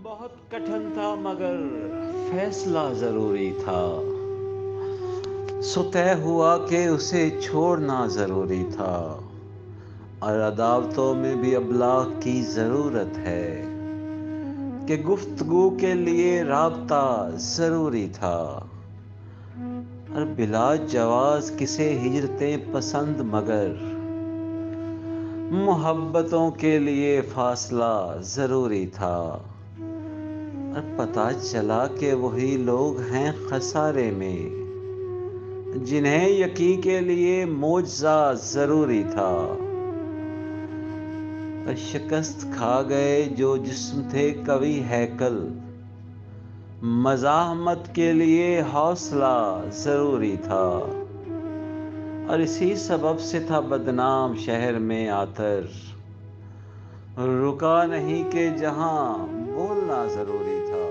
बहुत कठिन था मगर फैसला ज़रूरी था। सो तय हुआ कि उसे छोड़ना ज़रूरी था और अदावतों में भी अबलाग की ज़रूरत है कि गुफ्तगू के लिए राब्ता ज़रूरी था और बिला जवाज़ किसे हिजरतें पसंद मगर मोहब्बतों के लिए फ़ासला ज़रूरी था। और पता चला कि वही लोग हैं खसारे में जिन्हें यकीन के लिए मोजा ज़रूरी था। और शिकस्त खा गए जो जिस्म थे कवि हैकल, मज़ाहमत के लिए हौसला ज़रूरी था। और इसी सबब से था बदनाम शहर में आकर, रुका नहीं कि जहां बोलना ज़रूरी था।